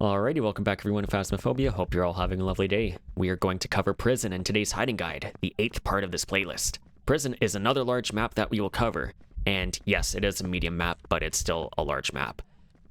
Alrighty, welcome back everyone to Phasmophobia. Hope you're all having a lovely day. We are going to cover Prison in today's hiding guide, the 8th part of this playlist. Prison is another large map that we will cover, and yes, it is a medium map, but it's still a large map.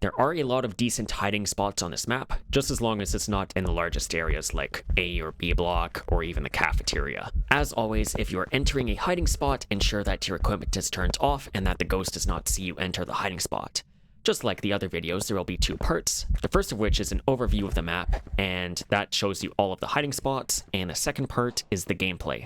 There are a lot of decent hiding spots on this map, just as long as it's not in the largest areas like A or B block, or even the cafeteria. As always, if you are entering a hiding spot, ensure that your equipment is turned off and that the ghost does not see you enter the hiding spot. Just like the other videos, there will be two parts. The first of which is an overview of the map, and that shows you all of the hiding spots, and the second part is the gameplay.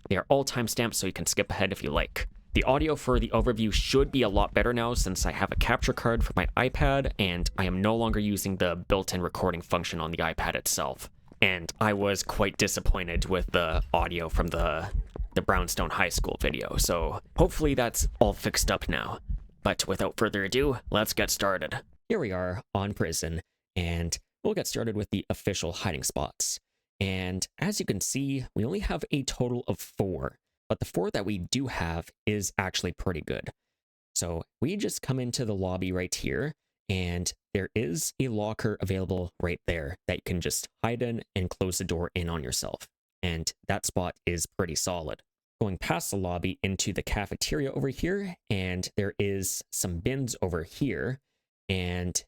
They are all timestamped, so you can skip ahead if you like. The audio for the overview should be a lot better now since I have a capture card for my iPad, and I am no longer using the built-in recording function on the iPad itself. And I was quite disappointed with the audio from the Brownstone High School video, so hopefully that's all fixed up now. But without further ado, let's get started. Here we are on Prison, and we'll get started with the official hiding spots. And as you can see, we only have a total of 4, but the 4 that we do have is actually pretty good. So we just come into the lobby right here, and there is a locker available right there that you can just hide in and close the door in on yourself. And that spot is pretty solid. Going past the lobby into the cafeteria over here, and there is some bins over here, and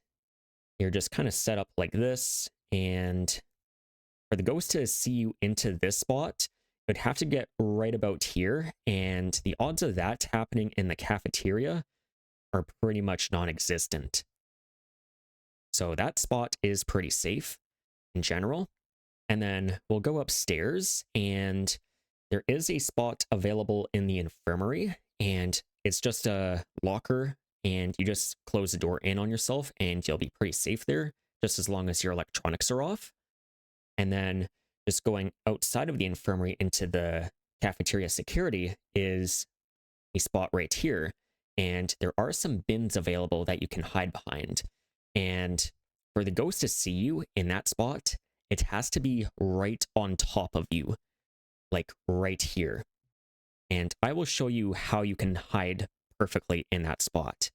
you're just kind of set up like this, and for the ghost to see you into this spot, it would have to get right about here, and the odds of that happening in the cafeteria are pretty much non-existent. So that spot is pretty safe in general. And then we'll go upstairs, and there is a spot available in the infirmary, and it's just a locker, and you just close the door in on yourself, and you'll be pretty safe there, just as long as your electronics are off. And then just going outside of the infirmary into the cafeteria security is a spot right here, and there are some bins available that you can hide behind. And for the ghost to see you in that spot, it has to be right on top of you. Like right here. And I will show you how you can hide perfectly in that spot,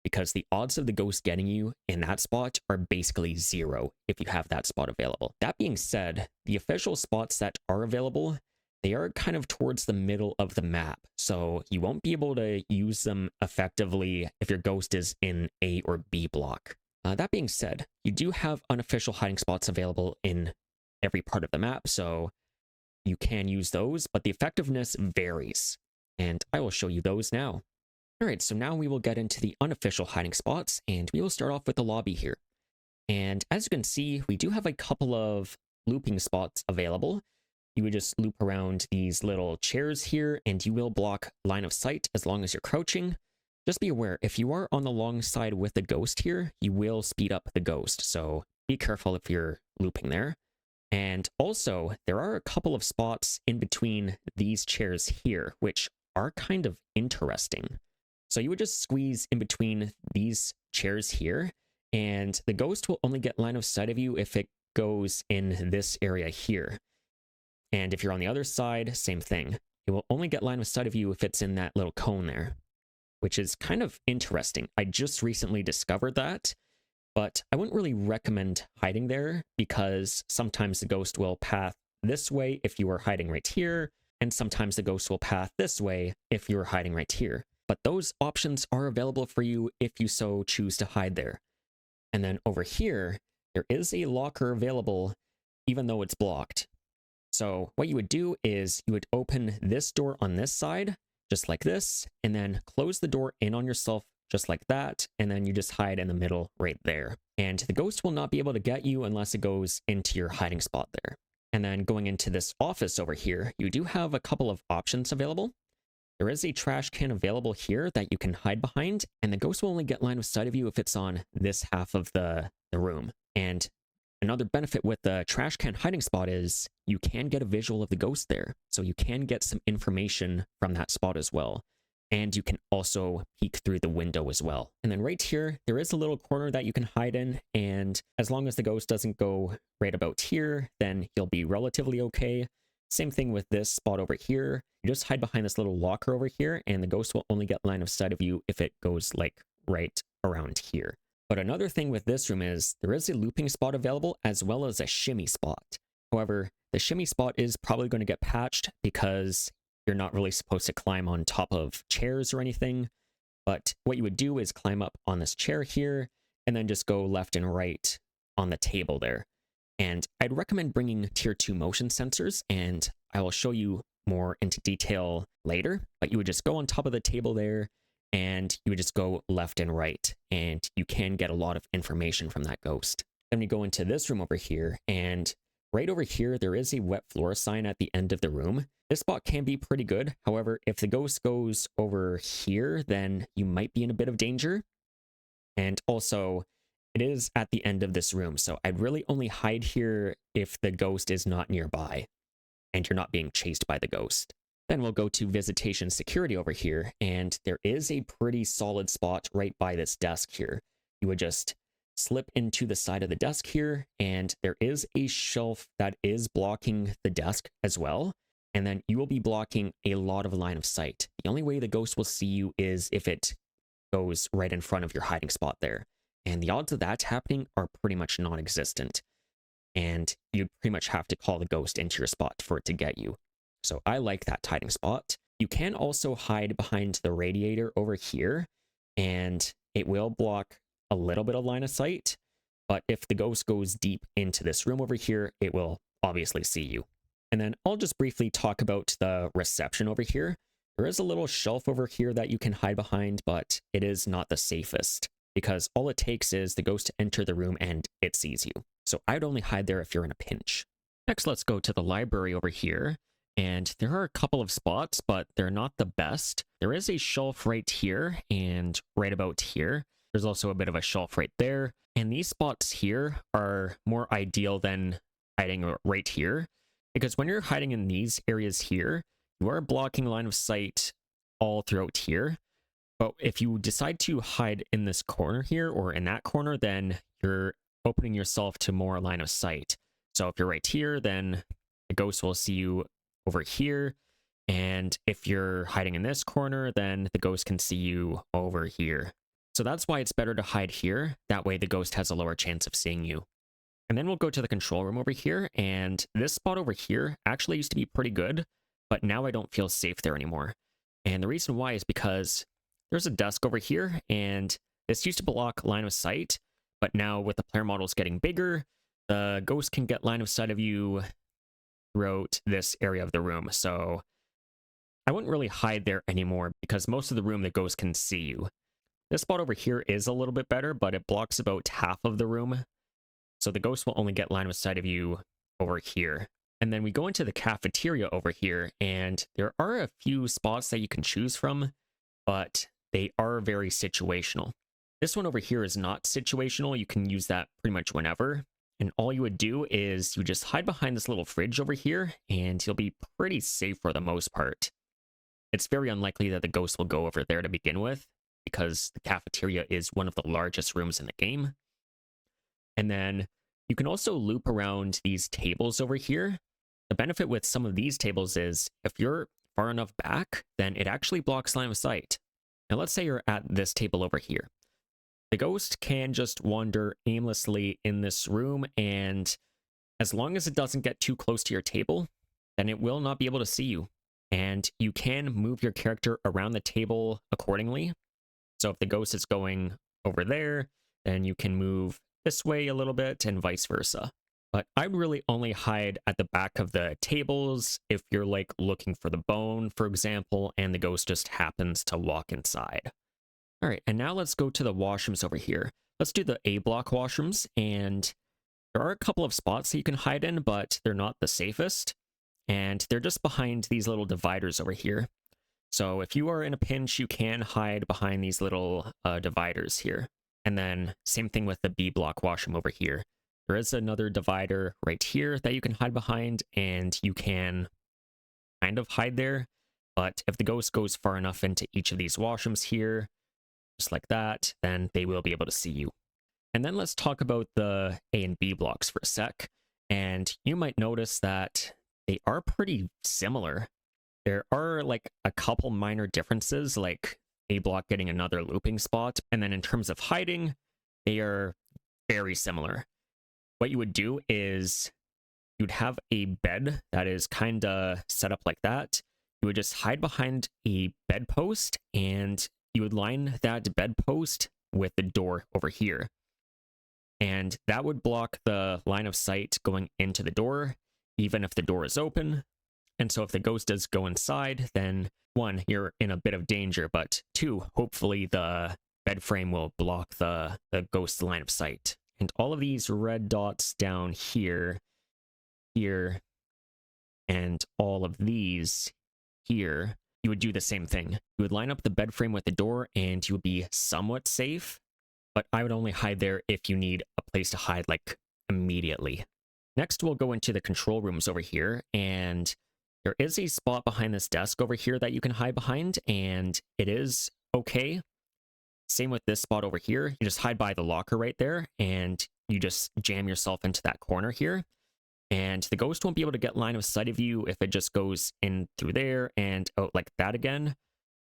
because the odds of the ghost getting you in that spot are basically 0 if you have that spot available. That being said, the official spots that are available, they are kind of towards the middle of the map, so you won't be able to use them effectively if your ghost is in A or B block. That being said, you do have unofficial hiding spots available in every part of the map, so you can use those, but the effectiveness varies, and I will show you those now. Alright, so now we will get into the unofficial hiding spots, and we will start off with the lobby here. And as you can see, we do have a couple of looping spots available. You would just loop around these little chairs here, and you will block line of sight as long as you're crouching. Just be aware, if you are on the long side with the ghost here, you will speed up the ghost, so be careful if you're looping there. And also, there are a couple of spots in between these chairs here, which are kind of interesting. So you would just squeeze in between these chairs here, and the ghost will only get line of sight of you if it goes in this area here. And if you're on the other side, same thing. It will only get line of sight of you if it's in that little cone there, which is kind of interesting. I just recently discovered that. But I wouldn't really recommend hiding there, because sometimes the ghost will path this way if you are hiding right here, and sometimes the ghost will path this way if you're hiding right here. But those options are available for you if you so choose to hide there. And then over here, there is a locker available even though it's blocked. So what you would do is you would open this door on this side, just like this, and then close the door in on yourself just like that, and then you just hide in the middle right there. And the ghost will not be able to get you unless it goes into your hiding spot there. And then going into this office over here, you do have a couple of options available. There is a trash can available here that you can hide behind, and the ghost will only get line of sight of you if it's on this half of the room. And another benefit with the trash can hiding spot is you can get a visual of the ghost there, so you can get some information from that spot as well. And you can also peek through the window as well. And then right here, there is a little corner that you can hide in, and as long as the ghost doesn't go right about here, then you'll be relatively okay. Same thing with this spot over here. You just hide behind this little locker over here, and the ghost will only get line of sight of you if it goes like right around here. But another thing with this room is there is a looping spot available as well as a shimmy spot. However, the shimmy spot is probably going to get patched because you're not really supposed to climb on top of chairs or anything. But what you would do is climb up on this chair here and then just go left and right on the table there. And I'd recommend bringing tier 2 motion sensors, and I will show you more into detail later. But you would just go on top of the table there and you would just go left and right, and you can get a lot of information from that ghost. Then we go into this room over here, and right over here, there is a wet floor sign at the end of the room. This spot can be pretty good. However, if the ghost goes over here, then you might be in a bit of danger. And also, it is at the end of this room, so I'd really only hide here if the ghost is not nearby and you're not being chased by the ghost. Then we'll go to visitation security over here, and there is a pretty solid spot right by this desk here. You would just slip into the side of the desk here, and there is a shelf that is blocking the desk as well. And then you will be blocking a lot of line of sight. The only way the ghost will see you is if it goes right in front of your hiding spot there. And the odds of that happening are pretty much non-existent. And you pretty much have to call the ghost into your spot for it to get you. So I like that hiding spot. You can also hide behind the radiator over here, and it will block a little bit of line of sight. But if the ghost goes deep into this room over here, it will obviously see you. And then I'll just briefly talk about the reception over here. There is a little shelf over here that you can hide behind, but it is not the safest because all it takes is the ghost to enter the room and it sees you. So I'd only hide there if you're in a pinch. Next, let's go to the library over here. And there are a couple of spots, but they're not the best. There is a shelf right here and right about here. There's also a bit of a shelf right there. And these spots here are more ideal than hiding right here, because when you're hiding in these areas here, you are blocking line of sight all throughout here. But if you decide to hide in this corner here or in that corner, then you're opening yourself to more line of sight. So if you're right here, then the ghost will see you over here. And if you're hiding in this corner, then the ghost can see you over here. So that's why it's better to hide here. That way the ghost has a lower chance of seeing you. And then we'll go to the control room over here. And this spot over here actually used to be pretty good, but now I don't feel safe there anymore. And the reason why is because there's a desk over here, and this used to block line of sight, but now with the player models getting bigger, the ghost can get line of sight of you throughout this area of the room. So I wouldn't really hide there anymore because most of the room the ghost can see you. This spot over here is a little bit better, but it blocks about half of the room. So the ghost will only get line of sight of you over here. And then we go into the cafeteria over here, and there are a few spots that you can choose from, but they are very situational. This one over here is not situational. You can use that pretty much whenever. And all you would do is you just hide behind this little fridge over here, and you'll be pretty safe for the most part. It's very unlikely that the ghost will go over there to begin with, because the cafeteria is one of the largest rooms in the game. And then you can also loop around these tables over here. The benefit with some of these tables is if you're far enough back, then it actually blocks line of sight. Now let's say you're at this table over here. The ghost can just wander aimlessly in this room, and as long as it doesn't get too close to your table, then it will not be able to see you. And you can move your character around the table accordingly. So if the ghost is going over there, then you can move this way a little bit and vice versa. But I would really only hide at the back of the tables if you're like looking for the bone, for example, and the ghost just happens to walk inside. All right, and now let's go to the washrooms over here. Let's do the A block washrooms, and there are a couple of spots that you can hide in, but they're not the safest. And they're just behind these little dividers over here. So if you are in a pinch, you can hide behind these little dividers here. And then same thing with the B block washroom over here. There is another divider right here that you can hide behind, and you can kind of hide there. But if the ghost goes far enough into each of these washrooms here, just like that, then they will be able to see you. And then let's talk about the A and B blocks for a sec. And you might notice that they are pretty similar. There are like a couple minor differences, like A block getting another looping spot. And then in terms of hiding, They are very similar. What you would do is you'd have a bed that is kind of set up like that. You would just hide behind a bedpost and you would line that bedpost with the door over here. And that would block the line of sight going into the door, even if the door is open. And so if the ghost does go inside, then one, you're in a bit of danger, but two, hopefully the bed frame will block the ghost's line of sight. And all of these red dots down here, here, and all of these here, you would do the same thing. You would line up the bed frame with the door and you would be somewhat safe, but I would only hide there if you need a place to hide like immediately. Next, we'll go into the control rooms over here, and there is a spot behind this desk over here that you can hide behind, and it is okay. Same with this spot over here. You just hide by the locker right there, and you just jam yourself into that corner here. And the ghost won't be able to get line of sight of you if it just goes in through there and out like that again.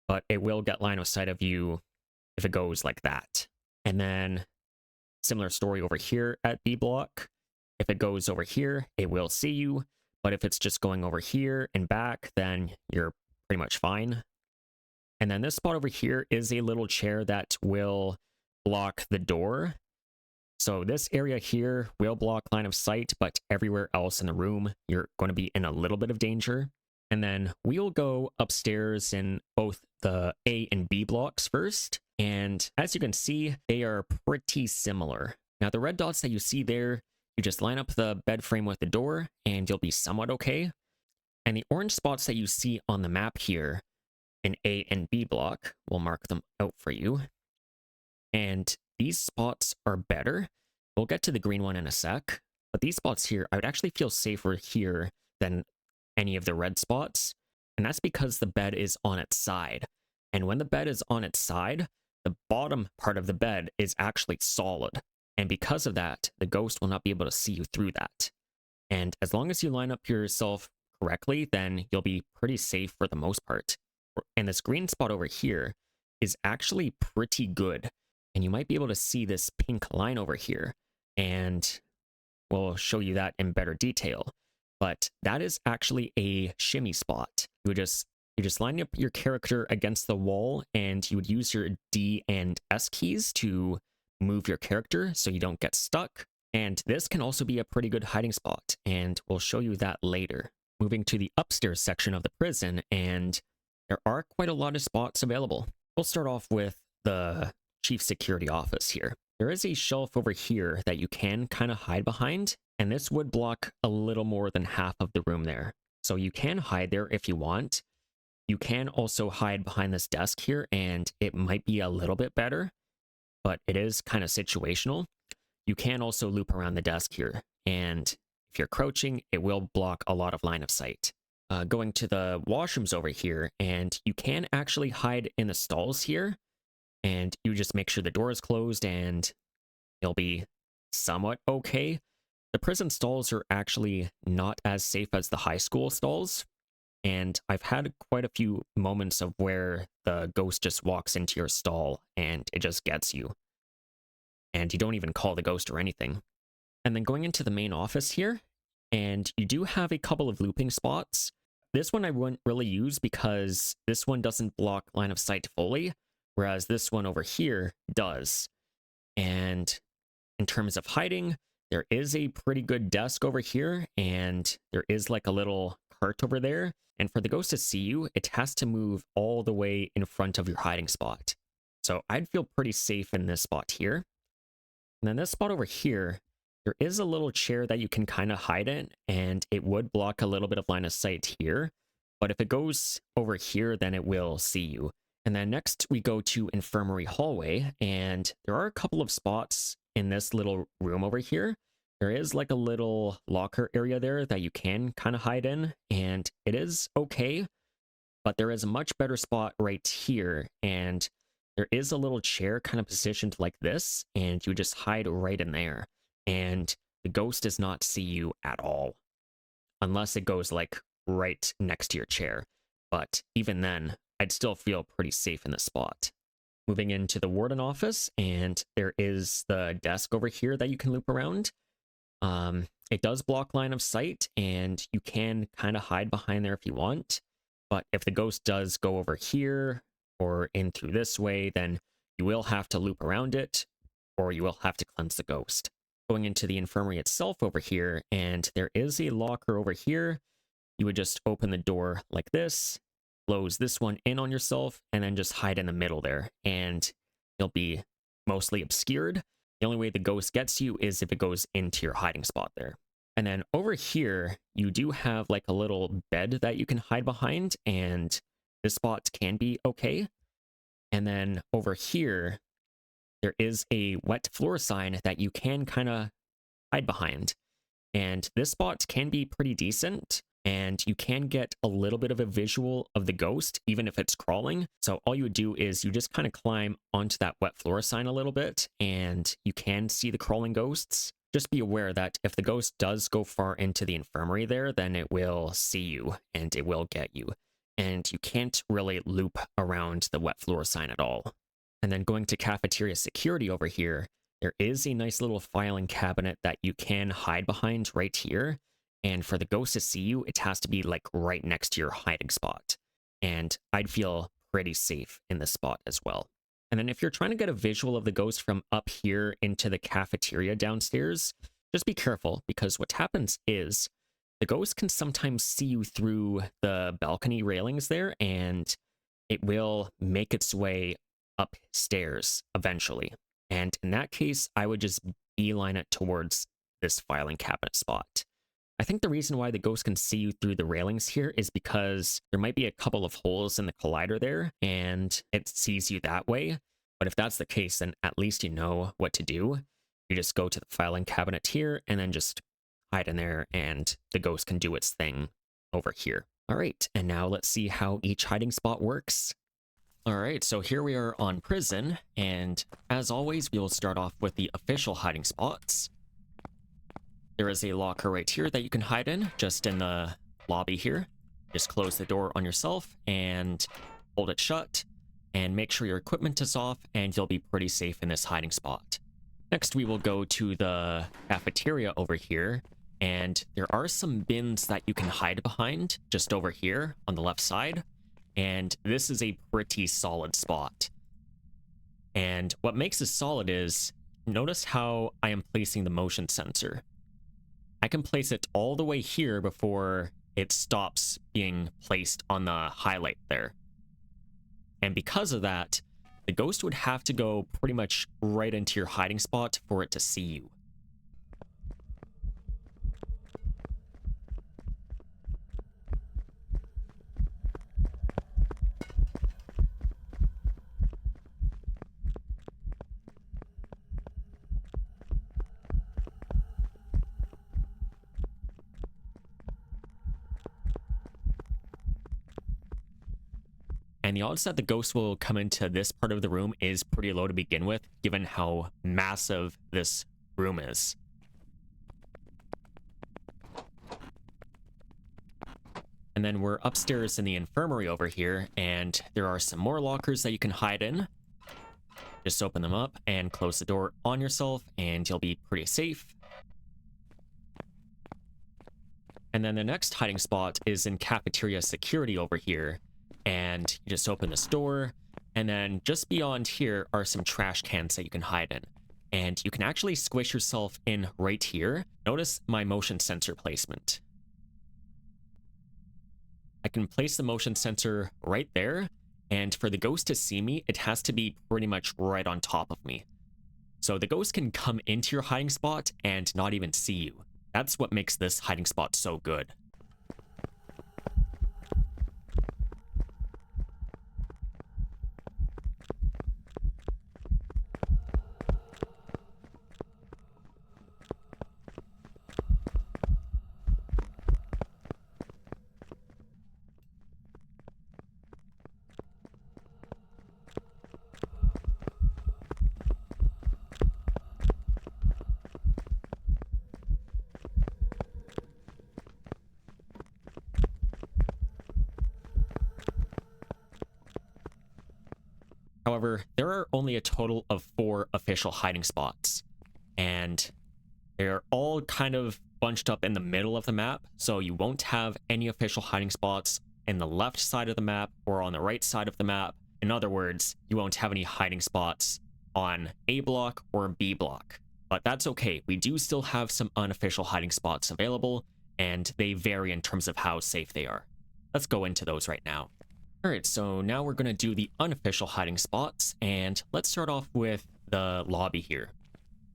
But it will get line of sight of you if it goes like that. And then similar story over here at B block. If it goes over here, it will see you. But if it's just going over here and back, then you're pretty much fine. And then this spot over here is a little chair that will block the door. So this area here will block line of sight, but everywhere else in the room, you're going to be in a little bit of danger. And then we'll go upstairs in both the A and B blocks first. And as you can see, they are pretty similar. Now the red dots that you see there, you just line up the bed frame with the door and you'll be somewhat okay. And the orange spots that you see on the map here in A and B block, we'll mark them out for you. And these spots are better. We'll get to the green one in a sec, but these spots here, I would actually feel safer here than any of the red spots. And that's because the bed is on its side. And when the bed is on its side, the bottom part of the bed is actually solid. And because of that, the ghost will not be able to see you through that. And as long as you line up yourself correctly, then you'll be pretty safe for the most part. And this green spot over here is actually pretty good. And you might be able to see this pink line over here. And we'll show you that in better detail. But that is actually a shimmy spot. You just line up your character against the wall and you would use your D and S keys to move your character so you don't get stuck. And this can also be a pretty good hiding spot, and we'll show you that later. Moving to the upstairs section of the prison, and there are quite a lot of spots available. We'll start off with the chief security office here. There is a shelf over here that you can kind of hide behind, and this would block a little more than half of the room there. So you can hide there if you want. You can also hide behind this desk here, and it might be a little bit better, but it is kind of situational. You can also loop around the desk here, and if you're crouching, it will block a lot of line of sight. Going to the washrooms over here, and you can actually hide in the stalls here, and you just make sure the door is closed and you'll be somewhat okay. The prison stalls are actually not as safe as the high school stalls, and I've had quite a few moments of where the ghost just walks into your stall and it just gets you. And you don't even call the ghost or anything. And then going into the main office here, and you do have a couple of looping spots. This one I wouldn't really use because this one doesn't block line of sight fully, whereas this one over here does. And in terms of hiding, there is a pretty good desk over here, and there is like a little cart over there. And for the ghost to see you, it has to move all the way in front of your hiding spot. So I'd feel pretty safe in this spot here. And then this spot over here, there is a little chair that you can kind of hide in, and it would block a little bit of line of sight here. But if it goes over here, then it will see you. And then next we go to infirmary hallway, and there are a couple of spots in this little room over here. There is like a little locker area there that you can kind of hide in, and it is okay, but there is a much better spot right here, and there is a little chair kind of positioned like this, and you just hide right in there, and the ghost does not see you at all, unless it goes like right next to your chair. But even then, I'd still feel pretty safe in this spot. moving into the warden office, and there is the desk over here that you can loop around. It does block line of sight, and you can kind of hide behind there if you want. But if the ghost does go over here or in through this way, then you will have to loop around it, or you will have to cleanse the ghost. Going into the infirmary itself over here, and there is a locker over here. You would just open the door like this, close this one in on yourself, and then just hide in the middle there, and you'll be mostly obscured. The only way the ghost gets you is if it goes into your hiding spot there. And then over here, you do have like a little bed that you can hide behind, and this spot can be okay. And then over here, there is a wet floor sign that you can kind of hide behind. And this spot can be pretty decent, and you can get a little bit of a visual of the ghost, even if it's crawling. So all you would do is you just kind of climb onto that wet floor sign a little bit, and you can see the crawling ghosts. Just be aware that if the ghost does go far into the infirmary there, then it will see you, and it will get you. And you can't really loop around the wet floor sign at all. And then going to cafeteria security over here, there is a nice little filing cabinet that you can hide behind right here. And for the ghost to see you, it has to be like right next to your hiding spot. And I'd feel pretty safe in this spot as well. And then if you're trying to get a visual of the ghost from up here into the cafeteria downstairs, just be careful, because what happens is the ghost can sometimes see you through the balcony railings there, and it will make its way upstairs eventually. And in that case, I would just beeline it towards this filing cabinet spot. I think the reason why the ghost can see you through the railings here is because there might be a couple of holes in the collider there, and it sees you that way. But if that's the case, then at least you know what to do. You just go to the filing cabinet here, and then just hide in there, and the ghost can do its thing over here. All right, and now let's see how each hiding spot works. All right, so here we are on prison, and as always, we will start off with the official hiding spots. There is a locker right here that you can hide in, just in the lobby here. Just close the door on yourself and hold it shut, and make sure your equipment is off, and you'll be pretty safe in this hiding spot. Next, we will go to the cafeteria over here, and there are some bins that you can hide behind just over here on the left side, and this is a pretty solid spot. And what makes this solid is, notice how I am placing the motion sensor. I can place it all the way here before it stops being placed on the highlight there. And because of that, the ghost would have to go pretty much right into your hiding spot for it to see you. And the odds that the ghost will come into this part of the room is pretty low to begin with, given how massive this room is. And then we're upstairs in the infirmary over here, and there are some more lockers that you can hide in. Just open them up and close the door on yourself, and you'll be pretty safe. And then the next hiding spot is in cafeteria security over here. And you just open this door, and then just beyond here are some trash cans that you can hide in. And you can actually squish yourself in right here. Notice my motion sensor placement. I can place the motion sensor right there, and for the ghost to see me, it has to be pretty much right on top of me. So the ghost can come into your hiding spot and not even see you. That's what makes this hiding spot so good. However, there are only a total of 4 official hiding spots, and they're all kind of bunched up in the middle of the map, so you won't have any official hiding spots in the left side of the map or on the right side of the map. In other words, you won't have any hiding spots on A block or B block. But that's okay, we do still have some unofficial hiding spots available, and they vary in terms of how safe they are. Let's go into those right now. Alright, so now we're going to do the unofficial hiding spots, and let's start off with the lobby here.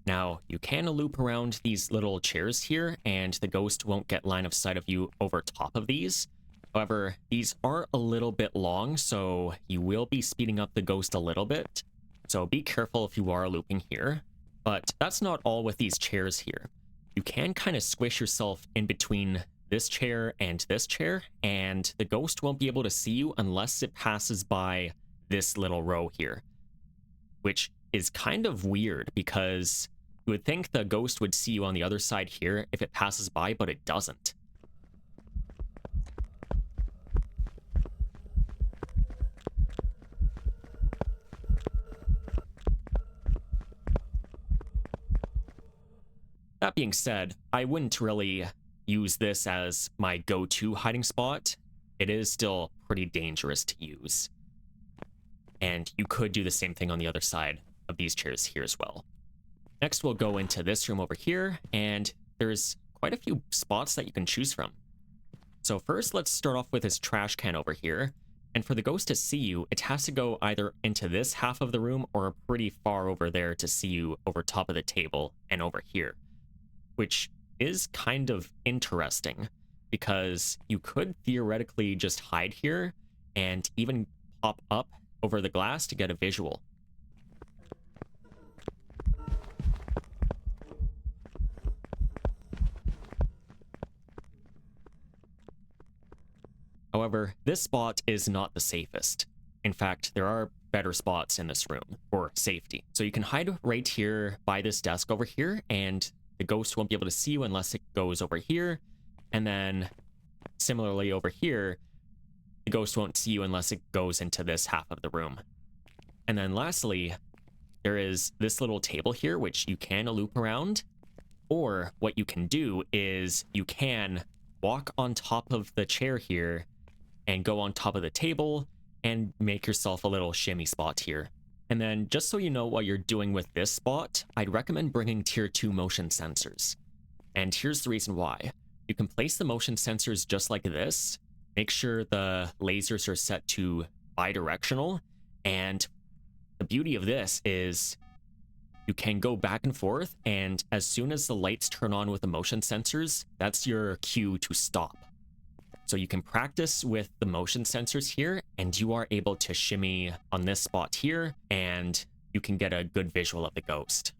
Now, you can loop around these little chairs here, and the ghost won't get line of sight of you over top of these. However, these are a little bit long, so you will be speeding up the ghost a little bit. So be careful if you are looping here. But that's not all with these chairs here. You can kind of squish yourself in between this chair, and the ghost won't be able to see you unless it passes by this little row here. Which is kind of weird because you would think the ghost would see you on the other side here if it passes by, but it doesn't. That being said, I wouldn't really use this as my go-to hiding spot. It is still pretty dangerous to use. And you could do the same thing on the other side of these chairs here as well. Next, we'll go into this room over here, and there's quite a few spots that you can choose from. So first, let's start off with this trash can over here. And for the ghost to see you, it has to go either into this half of the room or pretty far over there to see you over top of the table and over here. Which is kind of interesting because you could theoretically just hide here and even pop up over the glass to get a visual. However, this spot is not the safest. In fact, there are better spots in this room for safety. So you can hide right here by this desk over here, and the ghost won't be able to see you unless it goes over here. And then similarly over here, the ghost won't see you unless it goes into this half of the room. And then lastly, there is this little table here, which you can loop around. Or what you can do is you can walk on top of the chair here and go on top of the table and make yourself a little shimmy spot here. And then, just so you know what you're doing with this spot, I'd recommend bringing tier 2 motion sensors. And here's the reason why. You can place the motion sensors just like this, make sure the lasers are set to bidirectional, and the beauty of this is you can go back and forth, and as soon as the lights turn on with the motion sensors, that's your cue to stop. So you can practice with the motion sensors here, and you are able to shimmy on this spot here, and you can get a good visual of the ghost.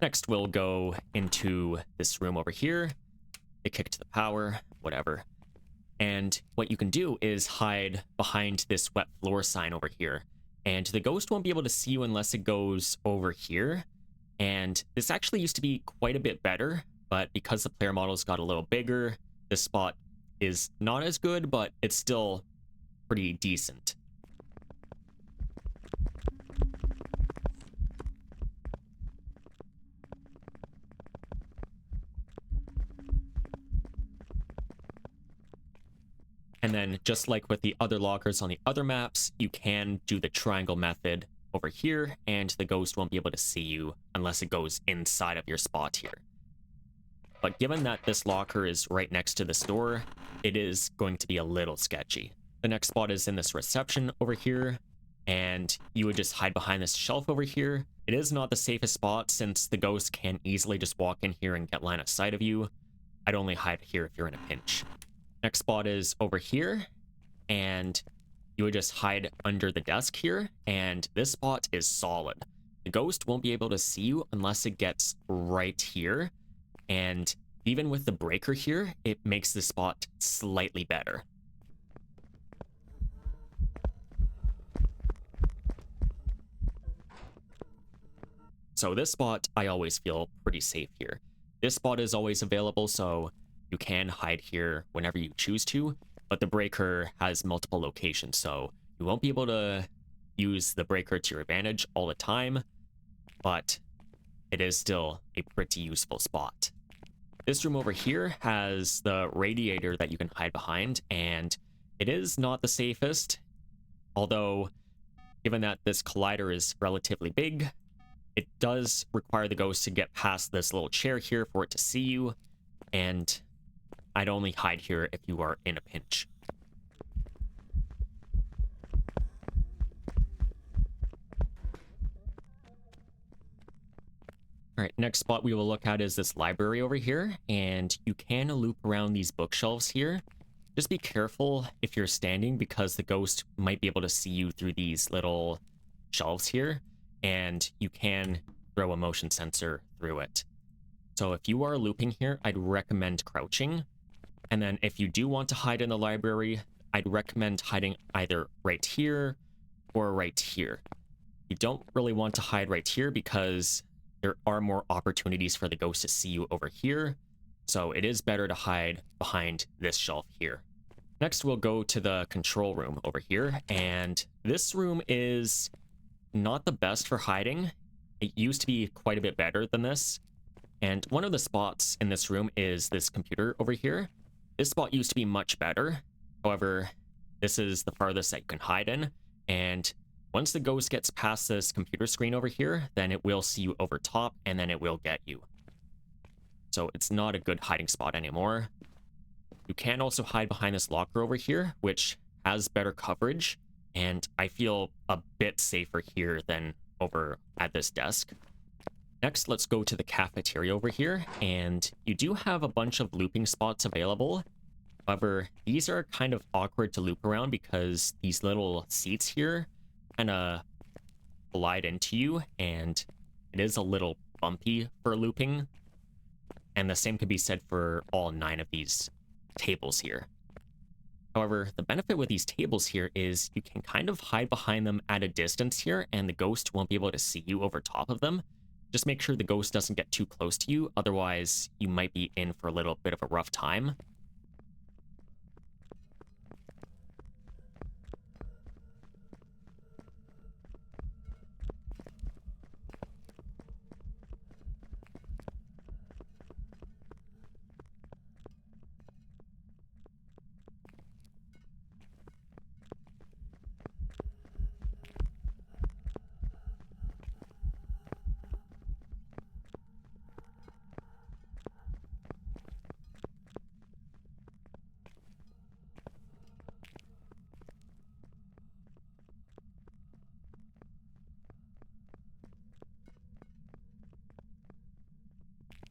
Next, we'll go into this room over here. It kicked the power, whatever. And what you can do is hide behind this wet floor sign over here. And the ghost won't be able to see you unless it goes over here. And this actually used to be quite a bit better, but because the player models got a little bigger, this spot is not as good, but it's still pretty decent. And then, just like with the other lockers on the other maps, you can do the triangle method over here, and the ghost won't be able to see you unless it goes inside of your spot here. But given that this locker is right next to this door, it is going to be a little sketchy. The next spot is in this reception over here, and you would just hide behind this shelf over here. It is not the safest spot since the ghost can easily just walk in here and get line of sight of you. I'd only hide here if you're in a pinch. Next spot is over here, and you would just hide under the desk here, and this spot is solid. The ghost won't be able to see you unless it gets right here, and even with the breaker here, it makes the spot slightly better. So this spot, I always feel pretty safe here. This spot is always available, so you can hide here whenever you choose to, but the breaker has multiple locations, so you won't be able to use the breaker to your advantage all the time, but it is still a pretty useful spot. This room over here has the radiator that you can hide behind, and it is not the safest, although given that this collider is relatively big, it does require the ghost to get past this little chair here for it to see you, and I'd only hide here if you are in a pinch. All right, next spot we will look at is this library over here, and you can loop around these bookshelves here. Just be careful if you're standing because the ghost might be able to see you through these little shelves here, and you can throw a motion sensor through it. So if you are looping here, I'd recommend crouching. And then if you do want to hide in the library, I'd recommend hiding either right here or right here. You don't really want to hide right here because there are more opportunities for the ghost to see you over here. So it is better to hide behind this shelf here. Next, we'll go to the control room over here. And this room is not the best for hiding. It used to be quite a bit better than this. And one of the spots in this room is this computer over here. This spot used to be much better. However, this is the farthest that you can hide in. And once the ghost gets past this computer screen over here, then it will see you over top and then it will get you. So it's not a good hiding spot anymore. You can also hide behind this locker over here, which has better coverage. And I feel a bit safer here than over at this desk. Next, let's go to the cafeteria over here, and you do have a bunch of looping spots available. However, these are kind of awkward to loop around because these little seats here kind of glide into you, and it is a little bumpy for looping. And the same could be said for all 9 of these tables here. However, the benefit with these tables here is you can kind of hide behind them at a distance here, and the ghost won't be able to see you over top of them. Just make sure the ghost doesn't get too close to you, otherwise you might be in for a little bit of a rough time.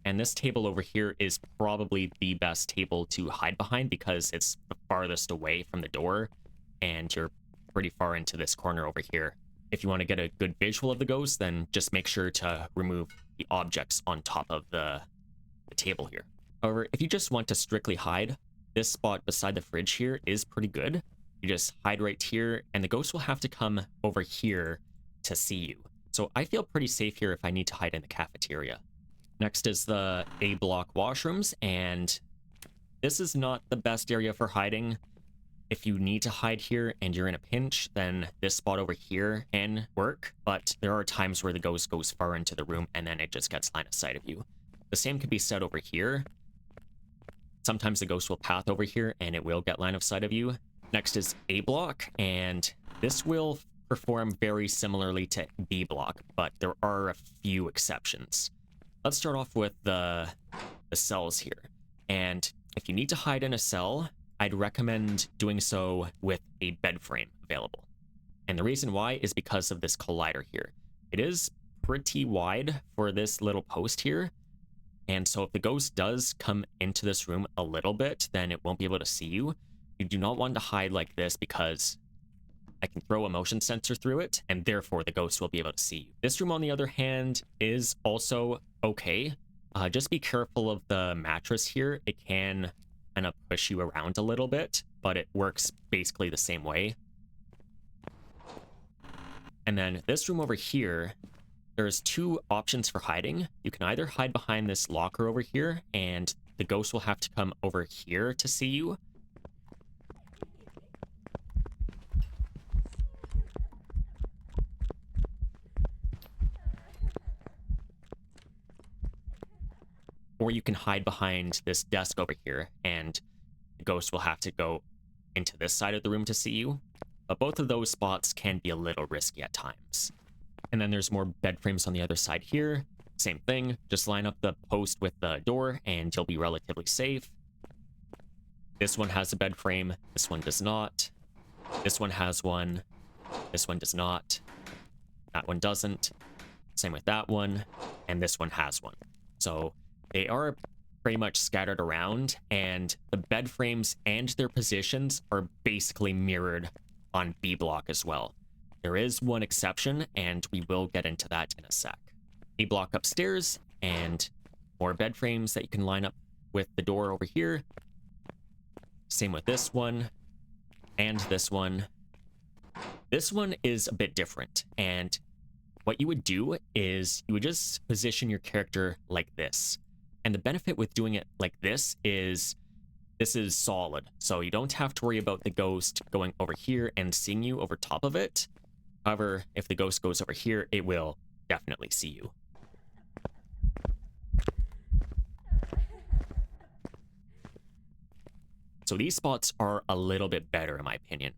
And this table over here is probably the best table to hide behind because it's the farthest away from the door, and you're pretty far into this corner over here. If you want to get a good visual of the ghost, then just make sure to remove the objects on top of the table here. However, if you just want to strictly hide, this spot beside the fridge here is pretty good. You just hide right here, and the ghost will have to come over here to see you. So I feel pretty safe here if I need to hide in the cafeteria. Next is the A-block washrooms, and this is not the best area for hiding. If you need to hide here and you're in a pinch, then this spot over here can work, but there are times where the ghost goes far into the room and then it just gets line of sight of you. The same could be said over here. Sometimes the ghost will path over here and it will get line of sight of you. Next is A-block, and this will perform very similarly to B-block, but there are a few exceptions. Let's start off with the cells here. And if you need to hide in a cell, I'd recommend doing so with a bed frame available. And the reason why is because of this collider here. It is pretty wide for this little post here. And so if the ghost does come into this room a little bit, then it won't be able to see you. You do not want to hide like this because I can throw a motion sensor through it, and therefore the ghost will be able to see you. This room, on the other hand, is also okay. Just be careful of the mattress here. It can kind of push you around a little bit, but it works basically the same way. And then this room over here, there's two options for hiding. You can either hide behind this locker over here, and the ghost will have to come over here to see you. Or you can hide behind this desk over here, and the ghost will have to go into this side of the room to see you. But both of those spots can be a little risky at times. And then there's more bed frames on the other side here. Same thing, just line up the post with the door and you'll be relatively safe. This one has a bed frame, this one does not. This one has one, this one does not. That one doesn't. Same with that one, and this one has one. So they are pretty much scattered around, and the bed frames and their positions are basically mirrored on B block as well. There is one exception, and we will get into that in a sec. A block upstairs, and more bed frames that you can line up with the door over here. Same with this one, and this one. This one is a bit different, and what you would do is you would just position your character like this. And the benefit with doing it like this is solid, so you don't have to worry about the ghost going over here and seeing you over top of it. However, if the ghost goes over here, it will definitely see you. So these spots are a little bit better in my opinion.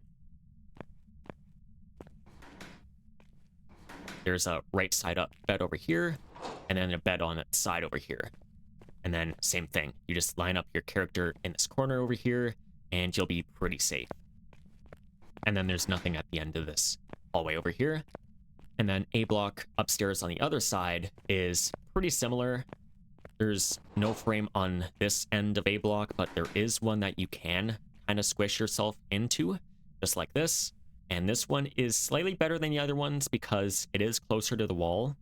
There's a right side up bed over here, and then a bed on its side over here. And then same thing, you just line up your character in this corner over here, and you'll be pretty safe. And then there's nothing at the end of this hallway over here. And then A block upstairs on the other side is pretty similar. There's no frame on this end of A block, but there is one that you can kind of squish yourself into, just like this. And this one is slightly better than the other ones because it is closer to the wall.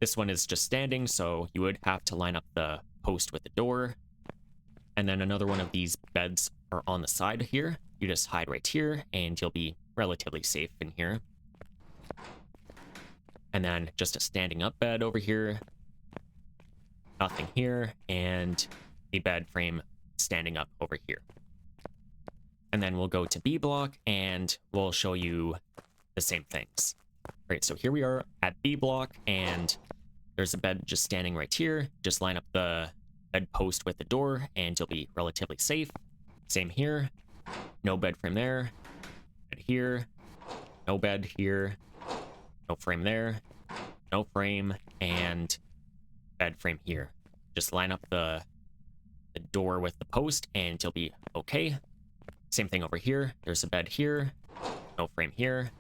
This one is just standing, so you would have to line up the post with the door. And then another one of these beds are on the side here. You just hide right here, and you'll be relatively safe in here. And then just a standing up bed over here. Nothing here, and a bed frame standing up over here. And then we'll go to B block, and we'll show you the same things. Right, so here we are at B block, and there's a bed just standing right here. Just line up the bed post with the door, and you'll be relatively safe. Same here. No bed frame there. Bed here. No bed here. No frame there. No frame, and bed frame here. Just line up the door with the post, and you'll be okay. Same thing over here. There's a bed here. No frame here.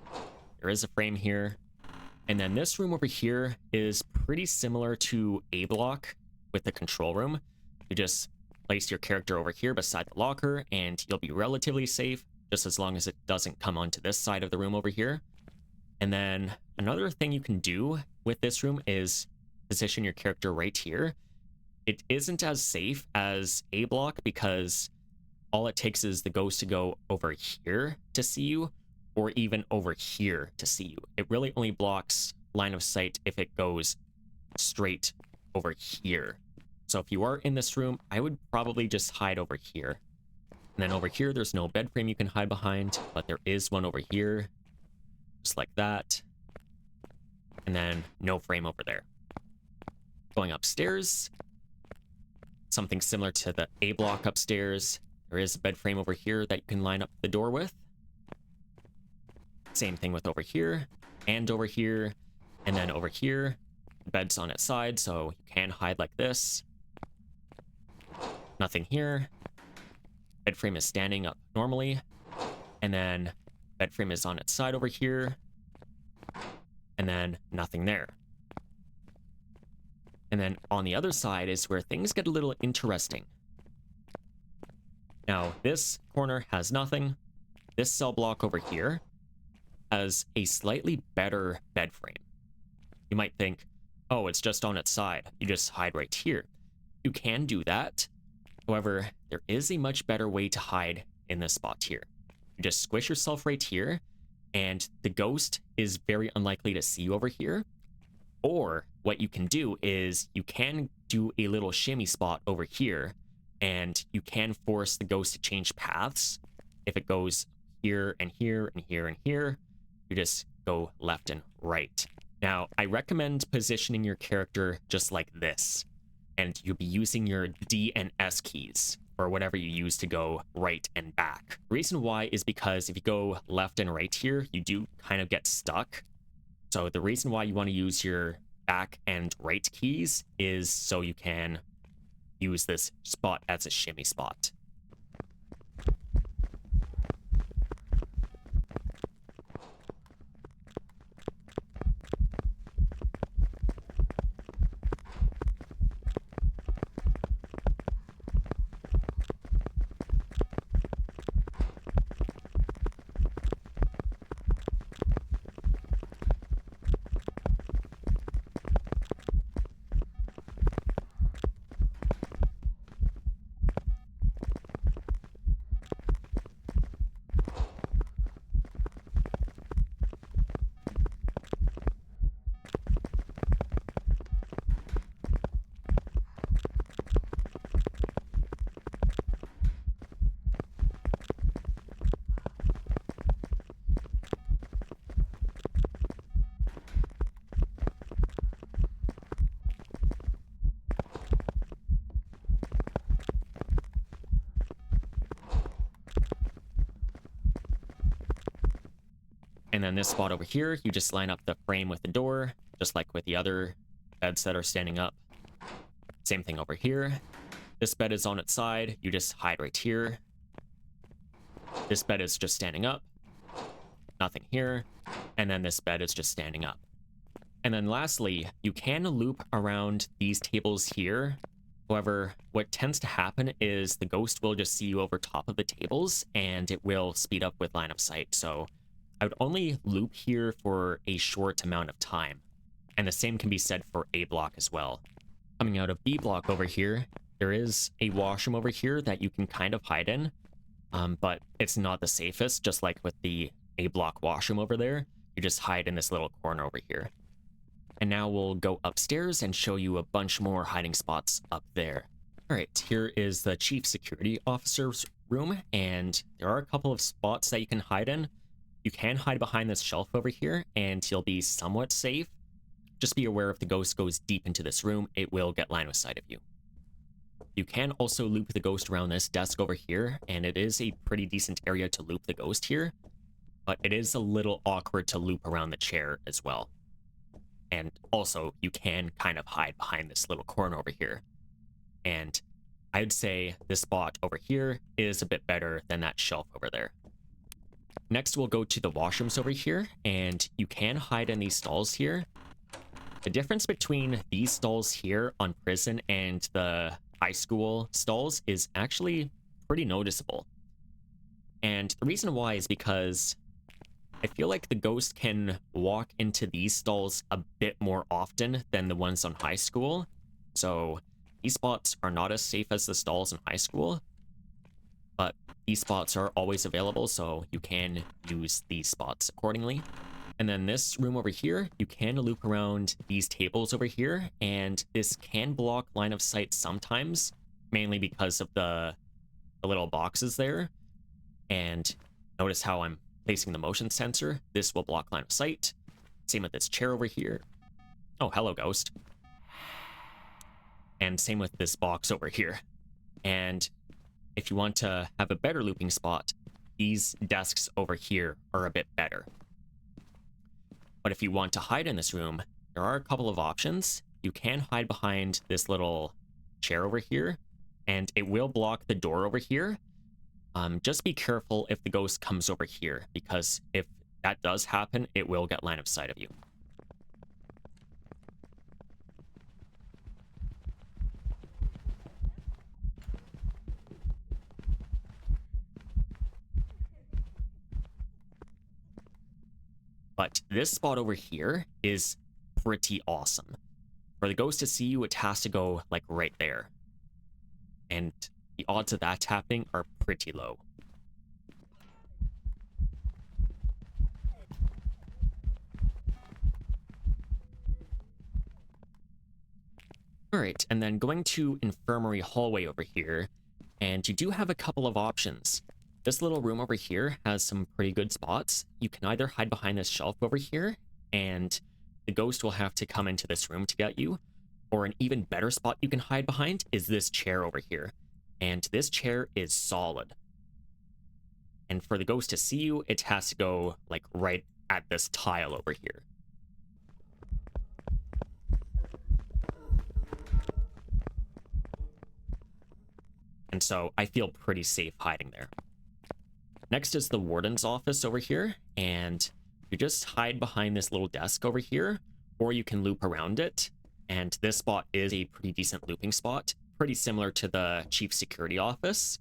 There is a frame here. And then this room over here is pretty similar to A block with the control room. You just place your character over here beside the locker, and you'll be relatively safe, just as long as it doesn't come onto this side of the room over here. And then another thing you can do with this room is position your character right here. It isn't as safe as A block because all it takes is the ghost to go over here to see you, or even over here to see you. It really only blocks line of sight if it goes straight over here. So if you are in this room, I would probably just hide over here. And then over here, there's no bed frame you can hide behind, but there is one over here, just like that. And then no frame over there. Going upstairs, something similar to the A block upstairs. There is a bed frame over here that you can line up the door with. Same thing with over here, and over here, and then over here. The bed's on its side, so you can hide like this. Nothing here. Bed frame is standing up normally, and then bed frame is on its side over here, and then nothing there. And then on the other side is where things get a little interesting. Now, this corner has nothing. This cell block over here has a slightly better bed frame. You might think, oh, it's just on its side. You just hide right here. You can do that. However, there is a much better way to hide in this spot here. You just squish yourself right here, and the ghost is very unlikely to see you over here. Or what you can do is you can do a little shimmy spot over here, and you can force the ghost to change paths. If it goes here and here and here and here, you just go left and right. Now, I recommend positioning your character just like this, and you'll be using your D and S keys, or whatever you use to go right and back. The reason why is because if you go left and right here, you do kind of get stuck. So the reason why you want to use your back and right keys is so you can use this spot as a shimmy spot. And then this spot over here, you just line up the frame with the door, just like with the other beds that are standing up. Same thing over here. This bed is on its side, you just hide right here. This bed is just standing up. Nothing here. And then this bed is just standing up. And then lastly, you can loop around these tables here. However, what tends to happen is the ghost will just see you over top of the tables, and it will speed up with line of sight. So I would only loop here for a short amount of time. And the same can be said for A block as well. Coming out of B block over here, there is a washroom over here that you can kind of hide in. But it's not the safest, just like with the A block washroom over there. You just hide in this little corner over here. And now we'll go upstairs and show you a bunch more hiding spots up there. All right, here is the chief security officer's room, and there are a couple of spots that you can hide in. You can hide behind this shelf over here, and you'll be somewhat safe. Just be aware if the ghost goes deep into this room, it will get line of sight of you. You can also loop the ghost around this desk over here, and it is a pretty decent area to loop the ghost here, but it is a little awkward to loop around the chair as well. And also, you can kind of hide behind this little corner over here. And I'd say this spot over here is a bit better than that shelf over there. Next, we'll go to the washrooms over here, and you can hide in these stalls here. The difference between these stalls here on prison and the high school stalls is actually pretty noticeable. And the reason why is because I feel like the ghost can walk into these stalls a bit more often than the ones on high school. So these spots are not as safe as the stalls in high school, but these spots are always available, so you can use these spots accordingly. And then this room over here, you can loop around these tables over here, and this can block line of sight sometimes, mainly because of the little boxes there. And notice how I'm placing the motion sensor. This will block line of sight. Same with this chair over here. Oh, hello, ghost. And same with this box over here. And if you want to have a better looping spot, these desks over here are a bit better. But if you want to hide in this room, there are a couple of options. You can hide behind this little chair over here, and it will block the door over here. Just be careful if the ghost comes over here, because if that does happen, it will get line of sight of you. But this spot over here is pretty awesome. For the ghost to see you, it has to go like right there. And the odds of that happening are pretty low. Alright, and then going to Infirmary Hallway over here, and you do have a couple of options. This little room over here has some pretty good spots. You can either hide behind this shelf over here, and the ghost will have to come into this room to get you, or an even better spot you can hide behind is this chair over here. And this chair is solid. And for the ghost to see you, it has to go like right at this tile over here. And so I feel pretty safe hiding there. Next is the warden's office over here, and you just hide behind this little desk over here, or you can loop around it. And this spot is a pretty decent looping spot, pretty similar to the chief security office.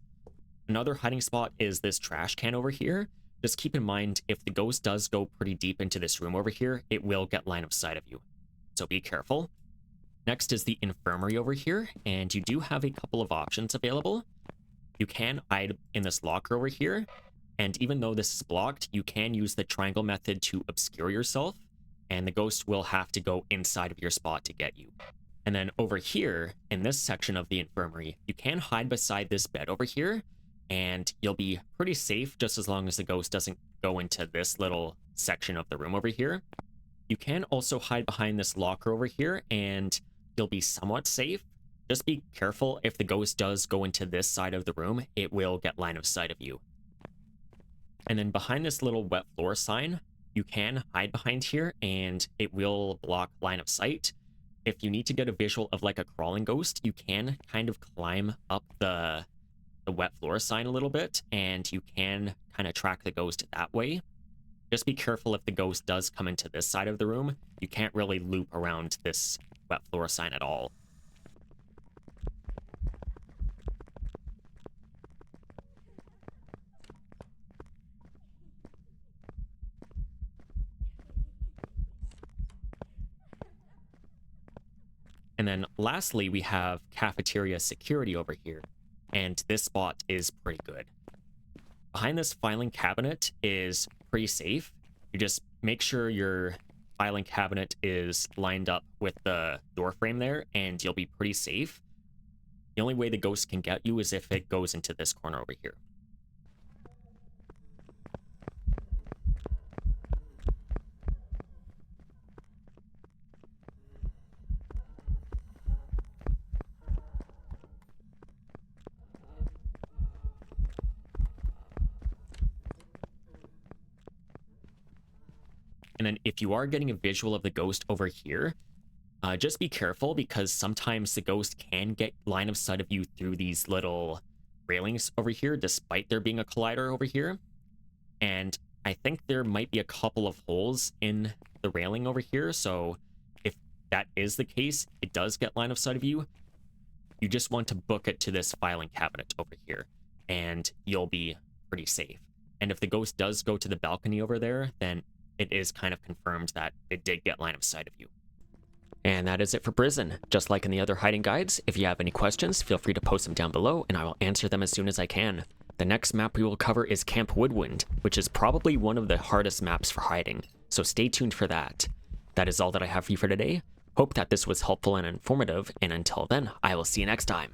Another hiding spot is this trash can over here. Just keep in mind, if the ghost does go pretty deep into this room over here, it will get line of sight of you. So be careful. Next is the infirmary over here, and you do have a couple of options available. You can hide in this locker over here, and even though this is blocked, you can use the triangle method to obscure yourself, and the ghost will have to go inside of your spot to get you. And then over here, in this section of the infirmary, you can hide beside this bed over here, and you'll be pretty safe just as long as the ghost doesn't go into this little section of the room over here. You can also hide behind this locker over here, and you'll be somewhat safe. Just be careful, if the ghost does go into this side of the room, it will get line of sight of you. And then behind this little wet floor sign, you can hide behind here, and it will block line of sight. If you need to get a visual of like a crawling ghost, you can kind of climb up the wet floor sign a little bit, and you can kind of track the ghost that way. Just be careful if the ghost does come into this side of the room. You can't really loop around this wet floor sign at all. And then lastly, we have cafeteria security over here, and this spot is pretty good. Behind this filing cabinet is pretty safe. You just make sure your filing cabinet is lined up with the door frame there, and you'll be pretty safe. The only way the ghost can get you is if it goes into this corner over here. And then if you are getting a visual of the ghost over here, just be careful, because sometimes the ghost can get line of sight of you through these little railings over here, despite there being a collider over here. And I think there might be a couple of holes in the railing over here, so if that is the case, it does get line of sight of you. You just want to book it to this filing cabinet over here, and you'll be pretty safe. And if the ghost does go to the balcony over there, then it is kind of confirmed that it did get line of sight of you. And that is it for prison. Just like in the other hiding guides, if you have any questions, feel free to post them down below and I will answer them as soon as I can. The next map we will cover is Camp Woodwind, which is probably one of the hardest maps for hiding, so stay tuned for that. That is all that I have for you for today. Hope that this was helpful and informative, and until then, I will see you next time.